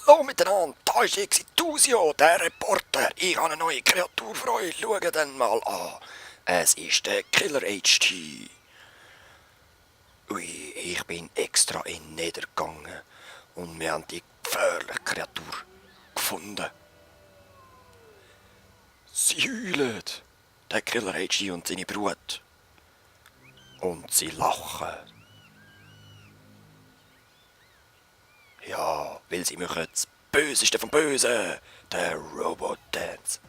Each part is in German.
Hallo miteinander, da ist Exitusio, der Reporter. Ich habe eine neue Kreatur für euch, schaut den mal an. Es ist der Killer HT. Ui, ich bin extra in Niedergegangen und wir haben die gefährliche Kreatur gefunden. Sie heulen, der Killer HT und seine Brut. Und sie lachen. Ja, weil sie machen das Böseste vom Bösen, der Robot Dance.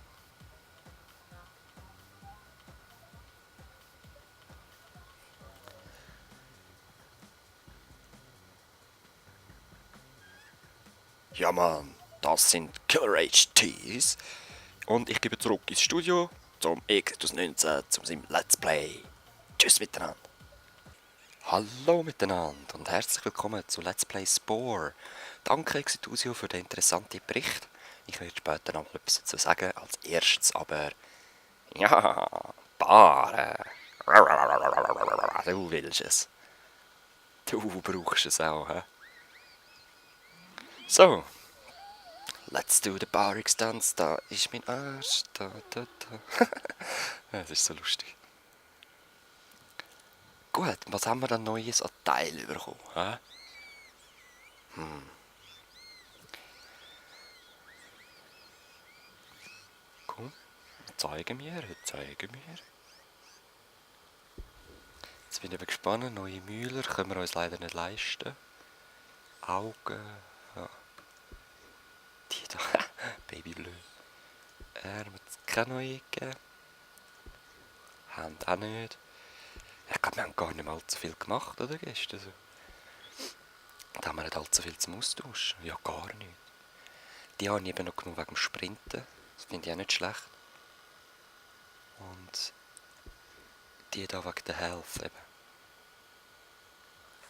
Ja Mann, das sind Killer HTs. Und ich gebe zurück ins Studio zum Exitus 19 zum seinem Let's Play. Tschüss miteinander. Hallo miteinander und herzlich willkommen zu Let's Play Spore. Danke Exitusio für den interessanten Bericht. Ich werde später noch etwas dazu sagen. Als erstes aber... Ja, Baren. Du willst es. Du brauchst es auch, hä? So, let's do the bar extends. Da ist mein Arsch. Da. Das ist so lustig. Gut, was haben wir dann Neues an Teil bekommen? Hä? Komm, zeige mir. Jetzt bin ich aber gespannt. Neue Mühler können wir uns leider nicht leisten. Augen. Ja. Die da. Babyblö. Arme hat es keine neue gegeben. Hand auch nicht. Ich glaube, wir haben gar nicht mal allzu viel gemacht, oder gestern? Also, da haben wir nicht allzu viel zum Austauschen. Ja, gar nicht. Die habe ich eben noch genug wegen dem Sprinten. Das finde ich auch nicht schlecht. Und die da wegen der Health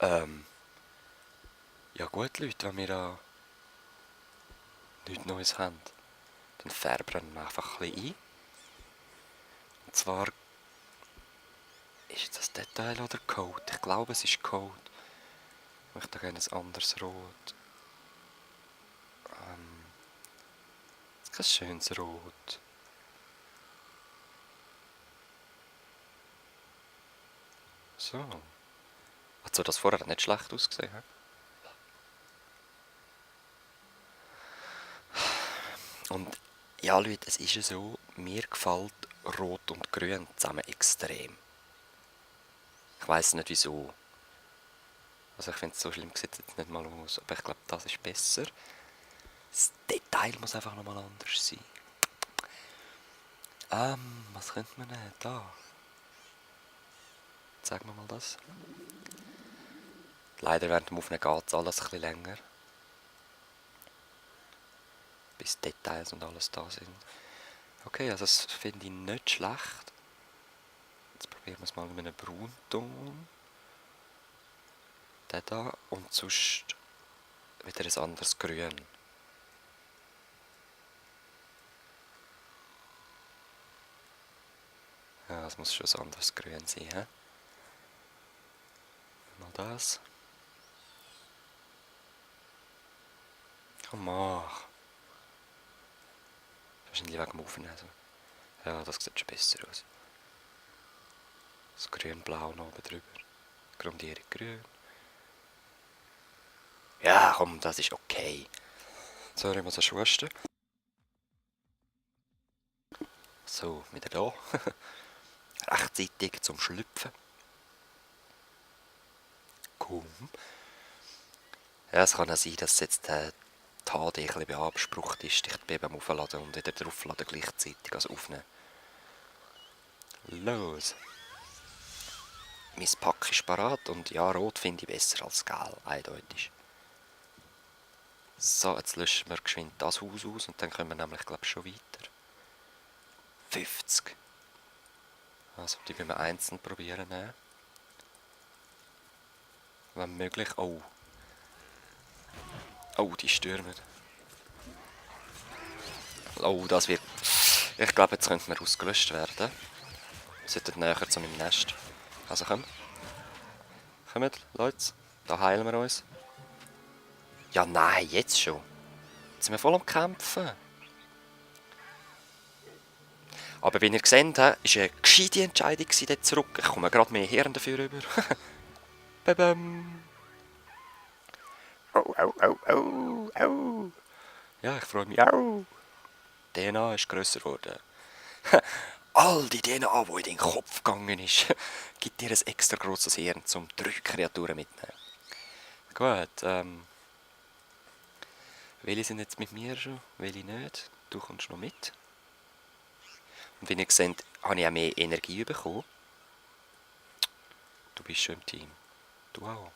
eben. Ja gut, Leute, wenn wir da nichts Neues haben, dann färben wir einfach ein bisschen ein. Und zwar ist das Detail oder Code? Ich glaube, es ist Code. Ich möchte gerne ein anderes Rot. Kein schönes Rot. So. Also das vorher nicht schlecht ausgesehen. He? Und ja Leute, es ist ja so, mir gefällt Rot und Grün zusammen extrem. Ich weiß nicht wieso. Also ich finde es so schlimm sieht es jetzt nicht mal aus, aber ich glaube das ist besser. Das Detail muss einfach nochmal anders sein. Was könnte man nehmen? Da. Sagen wir mal das. Leider während dem Aufnehmen geht es alles ein bisschen länger. Bis Details und alles da sind. Okay, also das finde ich nicht schlecht. Jetzt probieren wir es mal mit einem Braunton. Der da und sonst wieder ein anderes Grün. Ja, es muss schon ein anderes Grün sein, hä? Mal das. Komm, mach. Wahrscheinlich wegen dem Aufnehmen. Also. Ja, das sieht schon besser aus. Das Grün-Blau noch oben drüber. Grundierung grün. Ja, komm, das ist okay. Sorry, ich muss erst husten. So, wieder da. Rechtzeitig zum Schlüpfen. Komm. Ja, es kann auch sein, dass jetzt die HD ein bisschen beansprucht ist. Ich bin beim Aufladen und wieder draufladen gleichzeitig, also aufnehmen. Los! Mein Pack ist parat und ja, rot finde ich besser als gelb, eindeutig. So, jetzt löschen wir geschwind das Haus aus und dann können wir nämlich, glaube ich, schon weiter. 50. Also, die müssen wir einzeln probieren nehmen. Wenn möglich. Oh. Oh, die stürmen. Oh, das wird... Ich glaube, jetzt könnten wir ausgelöscht werden. Wir sollten näher zu meinem Nest. Also komm. Kommt, Leute. Da heilen wir uns. Ja, nein, jetzt schon. Sind wir voll am Kämpfen. Aber wie ihr gesehen habt, war eine gescheite Entscheidung dort zurück. Ich komme gerade mehr Hirn dafür rüber. Babam. Au, au, au, au, au. Ja, ich freue mich auch. DNA ist grösser geworden. All die DNA, die in den Kopf gegangen ist, gibt dir ein extra grosses Hirn, um 3 Kreaturen mitzunehmen. Gut, welche sind jetzt mit mir schon, welche nicht? Du kommst noch mit. Und wie ihr seht, habe ich auch mehr Energie bekommen. Du bist schon im Team. Du auch.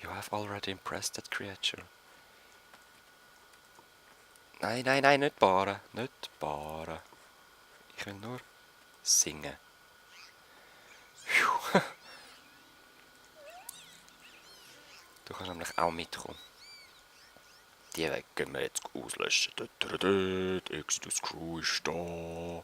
You have already impressed that creature. Nein, nein, nein, nicht baren. Nicht baren. Ich will nur singen. Du kannst nämlich auch mitkommen. Die Weg gehen wir jetzt auslöschen. Exodus Crew ist da.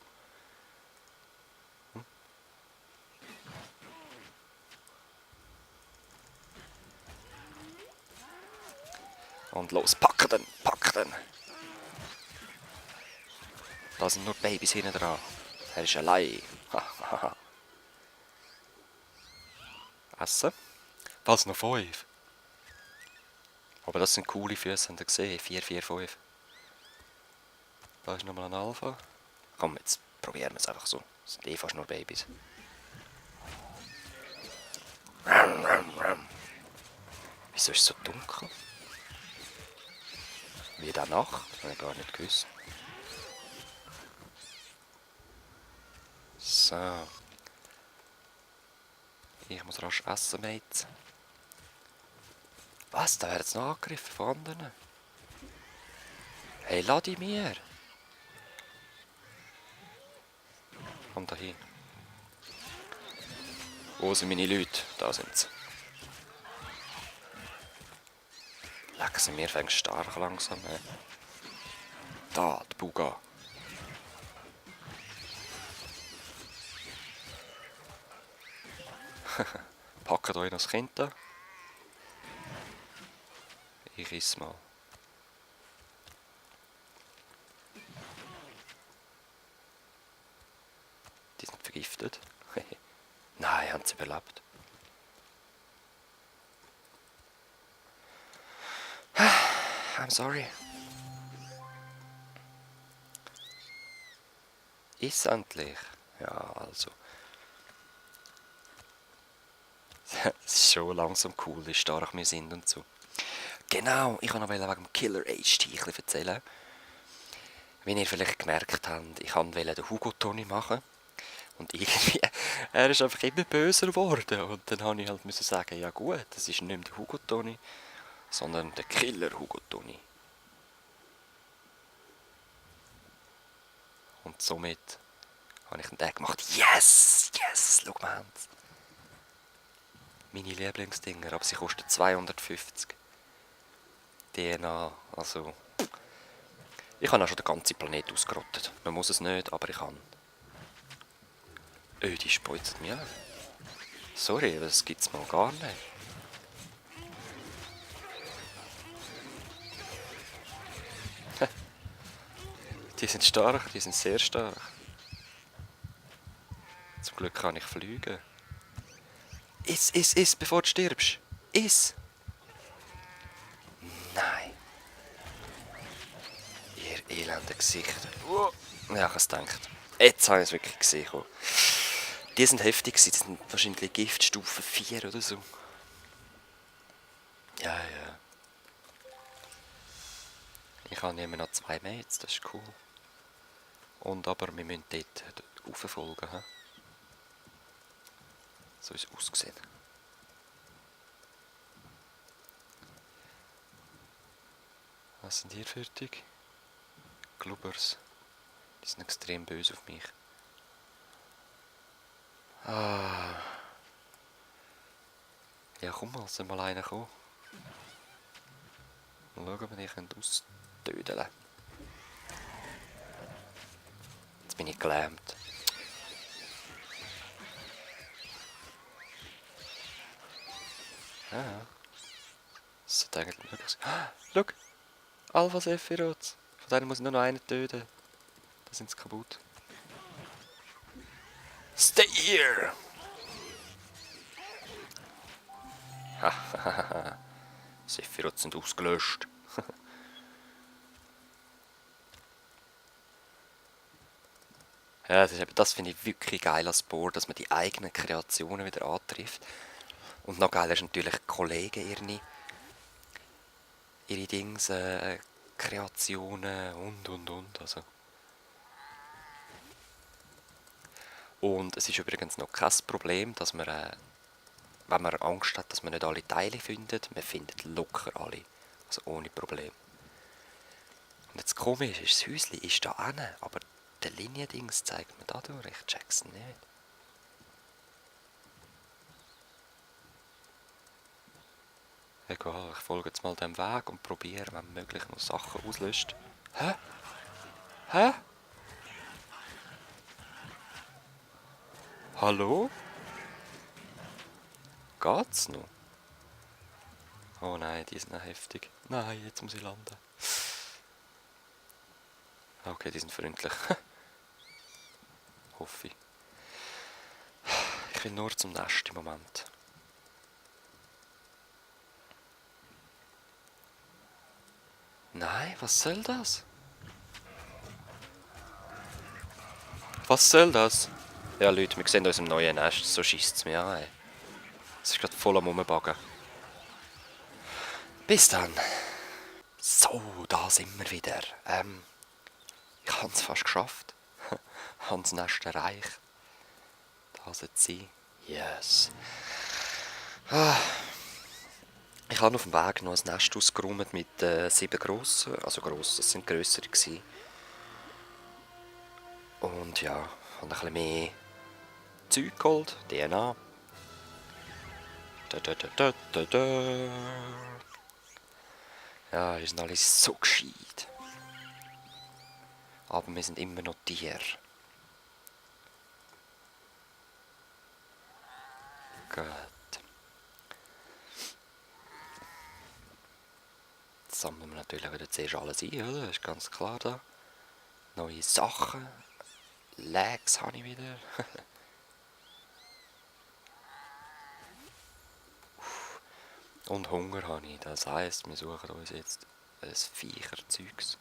Und los, packen den, packen den. Da sind nur Babys hinten dran. Er ist allein. Essen. Was, noch 5? Aber das sind coole Füße, habt ihr gesehen? 4, 4, 5. Da ist nochmal ein Alpha. Komm, jetzt probieren wir es einfach so. Das sind eh fast nur Babys. Wieso ist es so dunkel? Wie der Nacht? Das habe ich gar nicht gewusst. So. Ich muss rasch essen, Mates. Was? Da werden jetzt noch angegriffen von anderen. Hey, Vladimir! Komm da hin. Wo sind meine Leute? Da sind sie. Leck, sind wir fängt stark langsam. Da, die Buga. Packt euch noch das Kind da. Ich esse mal. Die sind vergiftet. Nein, haben sie überlebt. I'm sorry. Iss endlich. Ja, also. Es ist schon langsam cool, wie stark wir sind und so. Genau, ich wollte noch wegen dem Killer HT erzählen. Wie ihr vielleicht gemerkt habt, ich wollte den Hugo Tony machen. Und irgendwie, er ist einfach immer böser geworden. Und dann musste ich halt sagen, ja gut, das ist nicht mehr der Hugo Tony, sondern der Killer Hugo Tony. Und somit habe ich den Tag gemacht. Yes! Yes! Schau mal. Meine Lieblingsdinger, aber sie kosten 250 DNA. Also, ich habe auch schon den ganzen Planet ausgerottet. Man muss es nicht, aber ich kann. Die speuzt mich an. Sorry, das gibt's mal gar nicht. Die sind stark, die sind sehr stark. Zum Glück kann ich fliegen. Iss, bevor du stirbst. Iss! Nein. Ihr elende Gesichter. Ja, ich habe es gedacht. Jetzt habe ich es wirklich gesehen. Die sind heftig, die sind wahrscheinlich Giftstufe 4 oder so. Ja. Ich habe immer noch 2 Mates, das ist cool. Und aber wir müssen dort rauffolgen. He? So ist es ausgesehen. Was sind hier fertig? Glubbers. Die sind extrem böse auf mich. Ja, komm mal, soll mal einer kommen. Mal schauen, ob ich austödeln kann. Jetzt bin ich gelähmt. Ja. Das sollte eigentlich möglich sein. Ah, schau! Alpha Sephiroth! Von denen muss ich nur noch einen töten. Dann sind sie kaputt. Stay here! Hahaha. Sephiroth sind ausgelöscht. Ja, das finde ich wirklich geil als Board, dass man die eigenen Kreationen wieder antrifft. Und noch geiler ist natürlich Kollegen ihre Dings, Kreationen und. Also. Und es ist übrigens noch kein Problem, dass man, wenn man Angst hat, dass man nicht alle Teile findet, man findet locker alle. Also ohne Problem. Und jetzt komisch ist, das Häuschen ist da hinten, aber der Liniendings zeigt mir da durch, ich check's nicht. Egal, ich folge jetzt mal dem Weg und probiere, wenn möglich, noch Sachen auslöst. Hä? Hä? Hallo? Geht's noch? Oh nein, die sind noch heftig. Nein, jetzt muss ich landen. Okay, die sind freundlich. Hoffe ich. Ich will nur zum Nest im Moment. Nein, was soll das? Was soll das? Ja, Leute, wir sehen uns im neuen Nest. So schießt es mir an. Es ist gerade voll am Rumbuggen. Bis dann. So, da sind wir wieder. Ich habe es fast geschafft. Ich habe das Nest erreicht. Da sollte es sein. Yes. Ich habe auf dem Weg noch ein Nest ausgeräumt mit 7 grossen. Also gross, das sind grössere gewesen. Und ja, habe ein bisschen mehr Zeug geholt. DNA. Ja, die sind alle so gescheit. Aber wir sind immer noch Tiere. Gut. Jetzt sammeln wir natürlich wieder zuerst alles ein, oder? Das ist ganz klar da. Neue Sachen. Lags habe ich wieder. Und Hunger habe ich. Das heisst, wir suchen uns jetzt ein Viecherzeugs.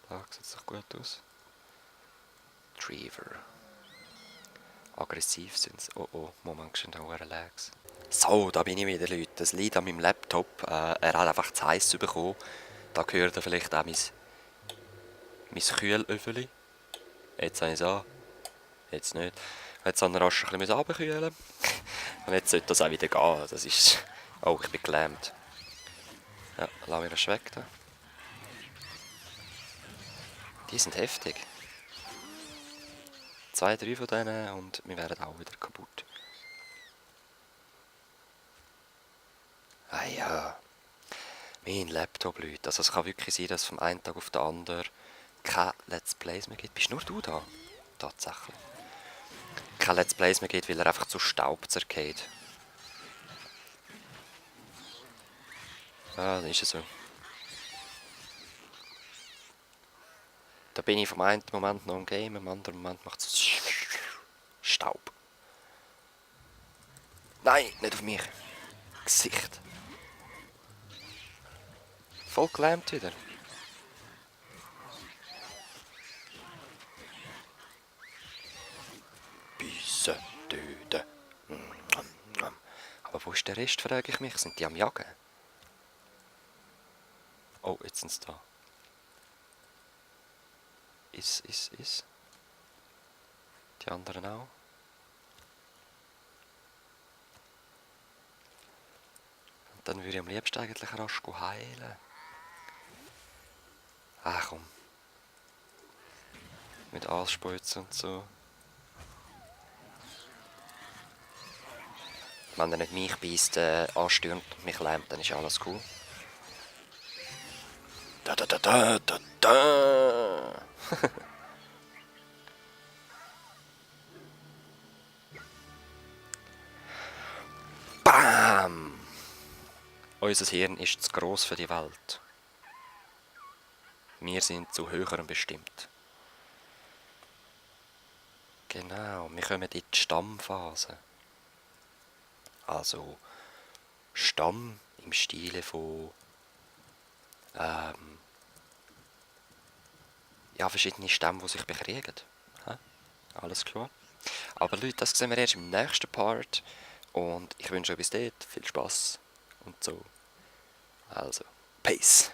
Da sieht es doch gut aus. Trevor. Aggressiv sind sie. Oh oh, Moment, schon da Lags. So, da bin ich wieder, Leute. Das liegt an meinem Laptop. Er hat einfach zu heiß bekommen. Da gehört er vielleicht auch mein Kühlöffeli. Jetzt habe ich es an. Jetzt nicht. Jetzt habe ich rasch ein bisschen runterkühlen. Und jetzt sollte das auch wieder gehen. Das ist... Oh, ich bin gelähmt. Ja, lass mich das weg da. Die sind heftig. 2, 3 von denen und wir werden auch wieder kaputt. Ah ja. Mein Laptop, Leute. Also es kann wirklich sein, dass vom einen Tag auf den anderen keine Let's Plays mehr gibt. Bist nur du da? Tatsächlich. Keine Let's Plays mehr gibt, weil er einfach zu Staub zergeht. Ja, dann ist es so. Da bin ich vom einen Moment noch im Game, im anderen Moment macht es Staub. Nein, nicht auf mich. Gesicht. Voll gelähmt wieder. Bissen, töten. Aber wo ist der Rest, frage ich mich. Sind die am Jagen? Oh, jetzt sind sie da. Ist. Die anderen auch. Und dann würde ich am liebsten eigentlich rasch heilen. Ach komm. Mit Ausspritzen und so. Wenn er nicht mich beißt, anstürmt und mich lähmt, dann ist alles cool. Da. Unser Hirn ist zu gross für die Welt. Wir sind zu Höherem bestimmt. Genau, wir kommen in die Stammphase. Also Stamm im Stile von ja, verschiedene Stämme, die sich bekriegen. Hä? Alles klar. Aber Leute, das sehen wir erst im nächsten Part. Und ich wünsche euch bis dort viel Spaß und so. Also, Peace.